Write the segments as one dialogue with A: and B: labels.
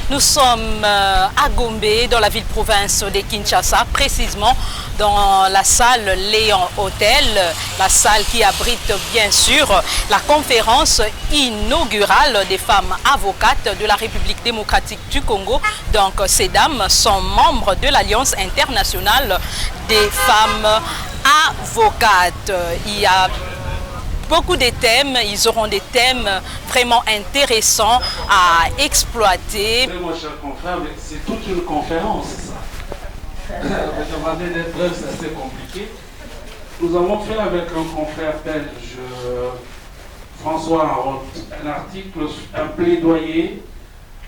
A: Nous sommes à Gombe, dans la ville-province de Kinshasa, précisément dans la salle Léon Hôtel, la salle qui abrite bien sûr la conférence inaugurale des femmes avocates de la République démocratique du Congo. Donc ces dames sont membres de l'Alliance internationale des femmes avocates. Il y a beaucoup de thèmes, ils auront des thèmes vraiment intéressants à exploiter.
B: Mon cher confrère, c'est toute une conférence, ça. Demander des preuves, c'est assez compliqué. Nous avons fait avec un confrère belge, François Harold, un article, un plaidoyer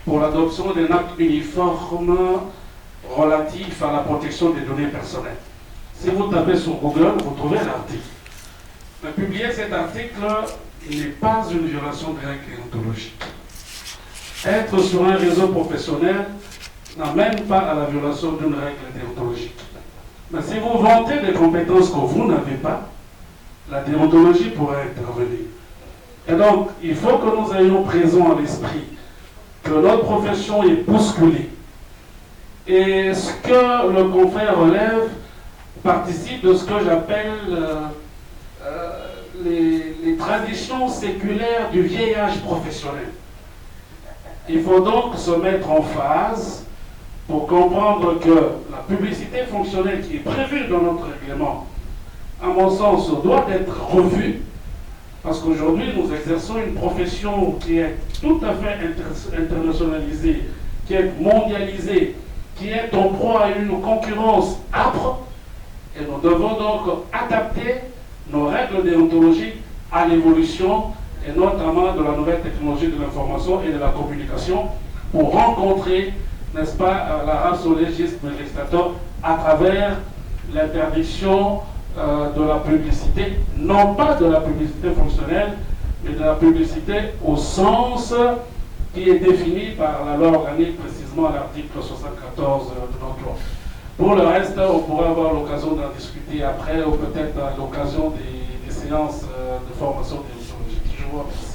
B: pour l'adoption d'un acte uniforme relatif à la protection des données personnelles. Si vous tapez sur Google, vous trouvez l'article. Mais publier cet article n'est pas une violation des règles déontologiques. Être sur un réseau professionnel n'amène pas à la violation d'une règle déontologique. Mais si vous vantez des compétences que vous n'avez pas, la déontologie pourrait intervenir. Et donc, il faut que nous ayons présent à l'esprit que notre profession est bousculée. Et ce que le confrère relève participe de ce que j'appelle les traditions séculaires du vieil âge professionnel. Il faut donc se mettre en phase pour comprendre que la publicité fonctionnelle qui est prévue dans notre règlement, à mon sens, doit être revue, parce qu'aujourd'hui nous exerçons une profession qui est tout à fait internationalisée, qui est mondialisée, qui est en proie à une concurrence âpre, et nous devons donc adapter nos règles déontologiques à l'évolution, et notamment de la nouvelle technologie de l'information et de la communication, pour rencontrer, n'est-ce pas, la ratio legis legislator à travers l'interdiction de la publicité, non pas de la publicité fonctionnelle, mais de la publicité au sens qui est défini par la loi organique, précisément à l'article 74 de notre loi. Pour le reste, on pourrait avoir l'occasion d'en discuter après, ou peut-être à l'occasion des séances de formation déontologique. Je vous remercie.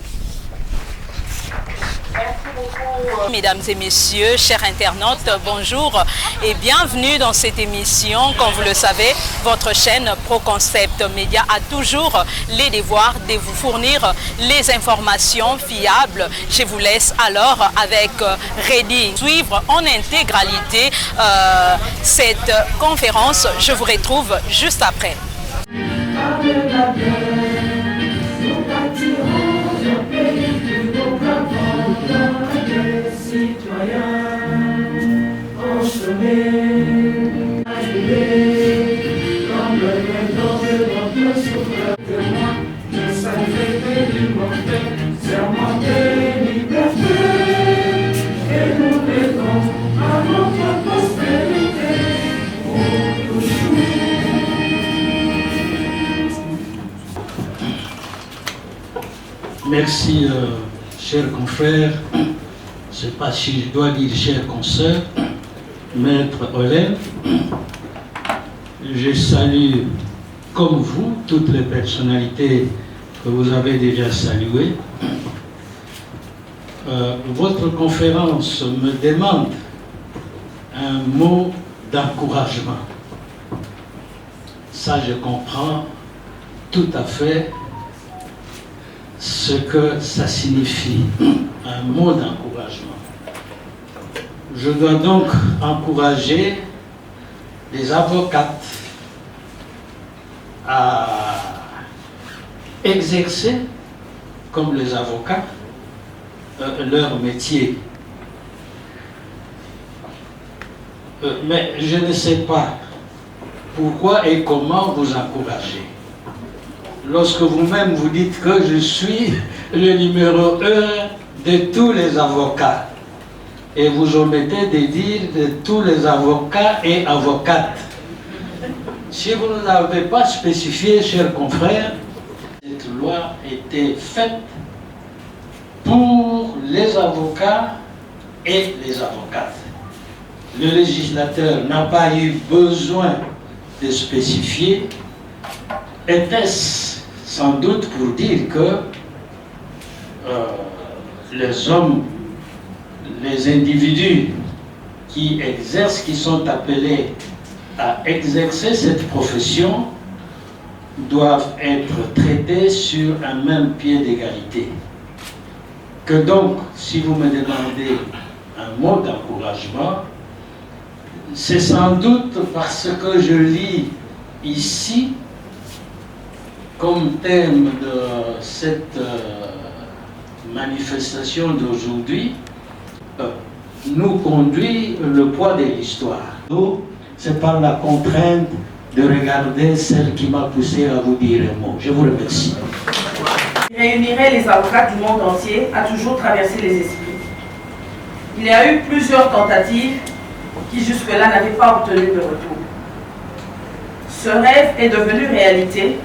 A: Merci beaucoup. Mesdames et messieurs, chers internautes, bonjour et bienvenue dans cette émission. Comme vous le savez, votre chaîne ProConcept Média a toujours les devoirs de vous fournir les informations fiables. Je vous laisse alors avec Reddy suivre en intégralité cette conférence. Je vous retrouve juste après.
C: Merci, chers confrères, je ne sais pas si je dois dire chers consoeurs, maître Olen. Je salue, comme vous, toutes les personnalités que vous avez déjà saluées. Votre conférence me demande un mot d'encouragement. Ça, je comprends tout à fait ce que ça signifie, un mot d'encouragement. Je dois donc encourager les avocates à exercer, comme les avocats, leur métier. Mais je ne sais pas pourquoi et comment vous encourager. Lorsque vous-même vous dites que je suis le numéro 1 de tous les avocats, et vous omettez de dire de tous les avocats et avocates. Si vous ne l'avez pas spécifié, chers confrères, cette loi était faite pour les avocats et les avocates. Le législateur n'a pas eu besoin de spécifier. Était-ce sans doute pour dire que les hommes, les individus qui exercent, qui sont appelés à exercer cette profession, doivent être traités sur un même pied d'égalité. Que donc, si vous me demandez un mot d'encouragement, c'est sans doute parce que je lis ici, comme thème de cette manifestation d'aujourd'hui, nous conduit le poids de l'histoire. Nous, c'est par la contrainte de regarder celle qui m'a poussé à vous dire un mot. Je vous remercie.
D: Réunirait les avocats du monde entier a toujours traversé les esprits. Il y a eu plusieurs tentatives qui jusque-là n'avaient pas obtenu de retour. Ce rêve est devenu réalité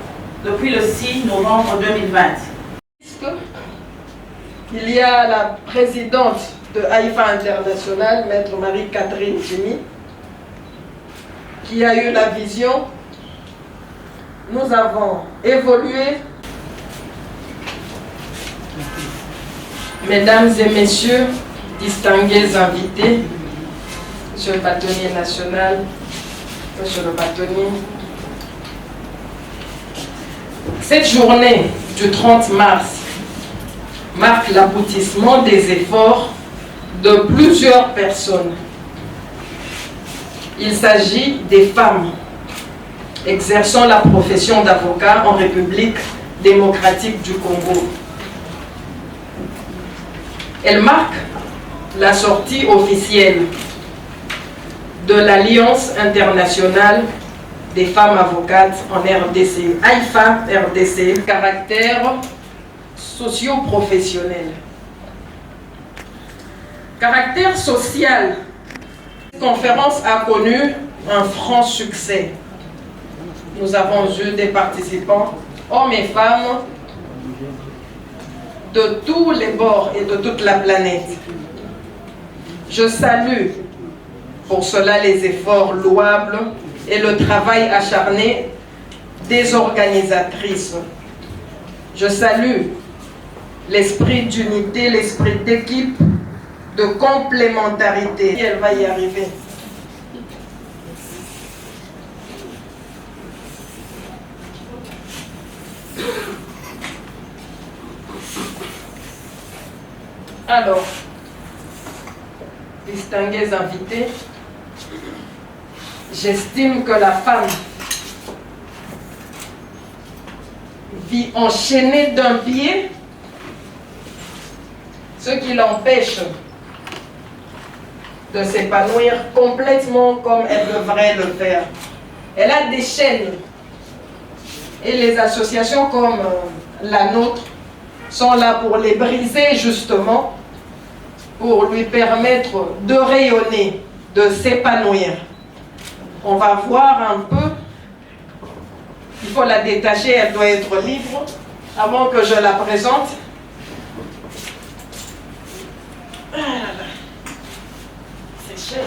D: depuis le 6 novembre 2020.
E: Il y a la présidente de Haïfa International, Maître Marie-Catherine Jimmy, qui a eu la vision. Nous avons évolué. Mesdames et messieurs, distingués invités, Monsieur le bâtonnier national, Monsieur le bâtonnier, cette journée du 30 mars marque l'aboutissement des efforts de plusieurs personnes. Il s'agit des femmes exerçant la profession d'avocat en République démocratique du Congo. Elle marque la sortie officielle de l'Alliance internationale des femmes avocates en RDC, Haïfa RDC, caractère socio-professionnel. Caractère social. Cette conférence a connu un franc succès. Nous avons eu des participants, hommes et femmes, de tous les bords et de toute la planète. Je salue pour cela les efforts louables et le travail acharné des organisatrices. Je salue l'esprit d'unité, l'esprit d'équipe, de complémentarité. Et elle va y arriver. Alors, distingués invités, j'estime que la femme vit enchaînée d'un pied, ce qui l'empêche de s'épanouir complètement comme elle devrait le faire. Elle a des chaînes et les associations comme la nôtre sont là pour les briser justement, pour lui permettre de rayonner, de s'épanouir. On va voir un peu. Il faut la détacher, elle doit être libre avant que je la présente. Ah là là. C'est cher.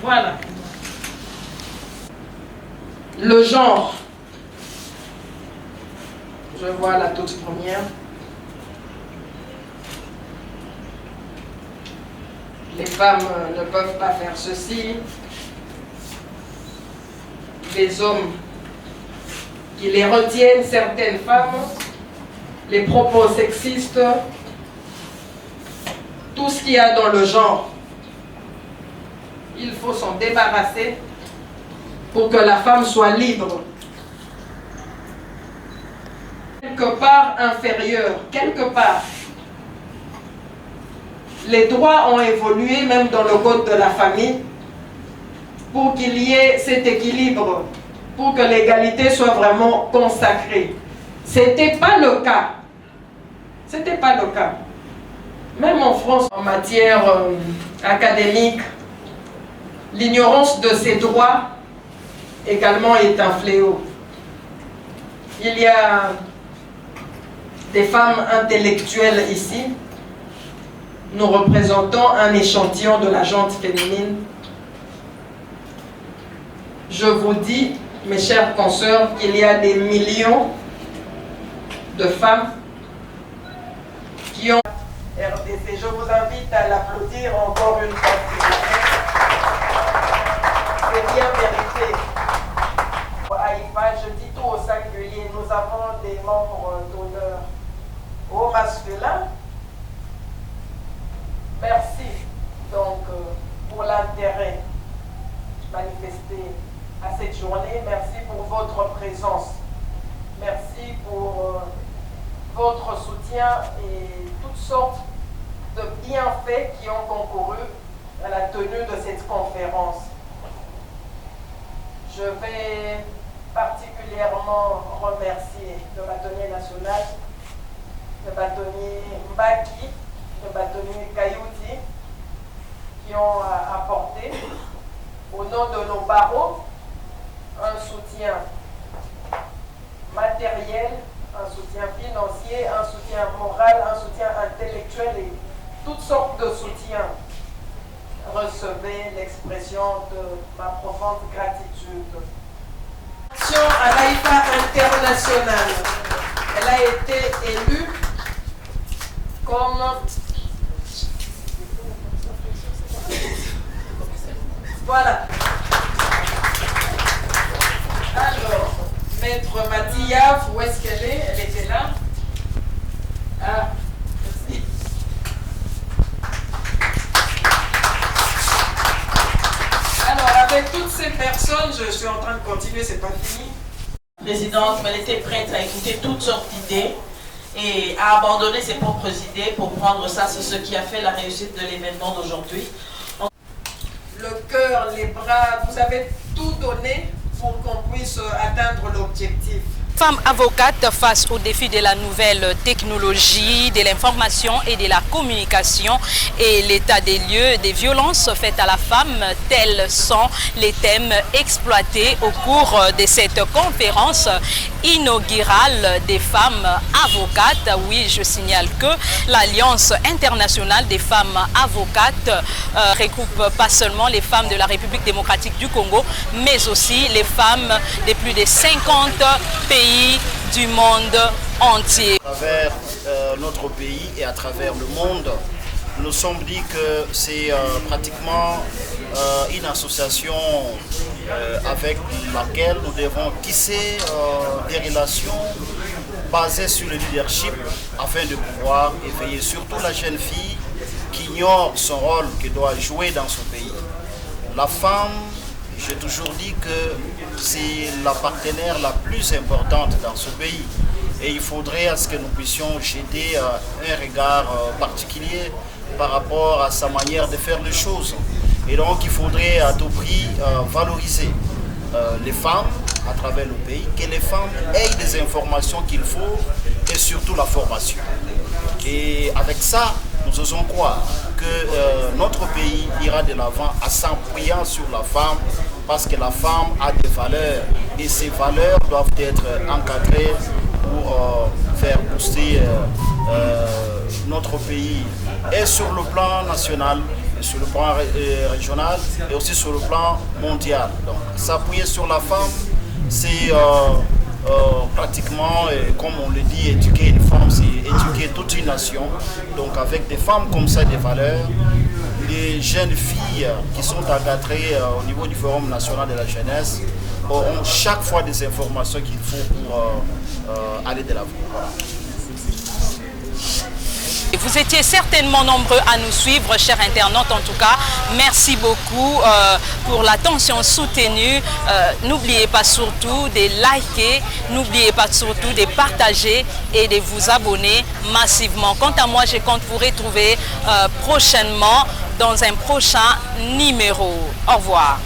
E: Voilà. Le genre. Je vois la toute première. Les femmes ne peuvent pas faire ceci. Les hommes qui les retiennent, certaines femmes, les propos sexistes, tout ce qu'il y a dans le genre, il faut s'en débarrasser pour que la femme soit libre. Quelque part inférieur, quelque part. Les droits ont évolué, même dans le code de la famille, pour qu'il y ait cet équilibre, pour que l'égalité soit vraiment consacrée. Ce n'était pas le cas. Ce n'était pas le cas. Même en France, en matière académique, l'ignorance de ces droits également est un fléau. Il y a des femmes intellectuelles ici. Nous représentons un échantillon de la gente féminine. Je vous dis, mes chères consoeurs, qu'il y a des millions de femmes RDC. Je vous invite à l'applaudir encore une fois. C'est bien mérité. Je dis tout au singulier, nous avons des membres d'honneur au masculin. Merci donc pour l'intérêt manifesté à cette journée. Merci pour votre présence. Merci pour votre soutien et toutes sortes de bienfaits qui ont concouru à la tenue de cette conférence. Je vais particulièrement remercier le bâtonnier national, le bâtonnier Mbaki, le bâtonnier Kayouti, qui ont apporté, au nom de nos barreaux, un soutien matériel, un soutien financier, un soutien moral, un soutien intellectuel et toutes sortes de soutiens. Recevez l'expression de ma profonde gratitude. À l'AIFA internationale, elle a été élue comme voilà. Alors, Maître Matiaf, où est-ce qu'elle est? Elle était là. Ah, merci. Alors, avec toutes ces personnes, je suis en train de continuer, c'est pas fini.
D: La présidente, elle était prête à écouter toutes sortes d'idées et à abandonner ses propres idées pour prendre ça. C'est ce qui a fait la réussite de l'événement d'aujourd'hui.
E: Le cœur, les bras, vous avez tout donné pour qu'on puisse atteindre l'objectif.
A: Femmes avocates face au défi de la nouvelle technologie, de l'information et de la communication et l'état des lieux des violences faites à la femme, tels sont les thèmes exploités au cours de cette conférence inaugurale des femmes avocates. Oui, je signale que l'Alliance internationale des femmes avocates regroupe pas seulement les femmes de la République démocratique du Congo, mais aussi les femmes de plus de 50 pays du monde entier.
F: À travers notre pays et à travers le monde, nous sommes dit que c'est pratiquement une association avec laquelle nous devons tisser des relations basées sur le leadership afin de pouvoir éveiller surtout la jeune fille qui ignore son rôle qu'elle doit jouer dans son pays. La femme, j'ai toujours dit que c'est la partenaire la plus importante dans ce pays et il faudrait à ce que nous puissions jeter un regard particulier par rapport à sa manière de faire les choses. Et donc il faudrait à tout prix valoriser les femmes à travers le pays, que les femmes aient des informations qu'il faut et surtout la formation. Et avec ça, nous osons croire que notre pays ira de l'avant en s'appuyant sur la femme parce que la femme a des valeurs et ces valeurs doivent être encadrées pour faire booster notre pays et sur le plan national, et sur le plan régional et aussi sur le plan mondial. Donc s'appuyer sur la femme, c'est pratiquement, comme on le dit, éduquer une femme, c'est éduquer toute une nation. Donc avec des femmes comme ça, des valeurs, les jeunes filles qui sont encadrées au niveau du Forum national de la jeunesse auront chaque fois des informations qu'il faut pour aller de l'avant. Voilà.
A: Vous étiez certainement nombreux à nous suivre, chers internautes. En tout cas, merci beaucoup pour l'attention soutenue. N'oubliez pas surtout de liker, n'oubliez pas surtout de partager et de vous abonner massivement. Quant à moi, je compte vous retrouver prochainement dans un prochain numéro. Au revoir.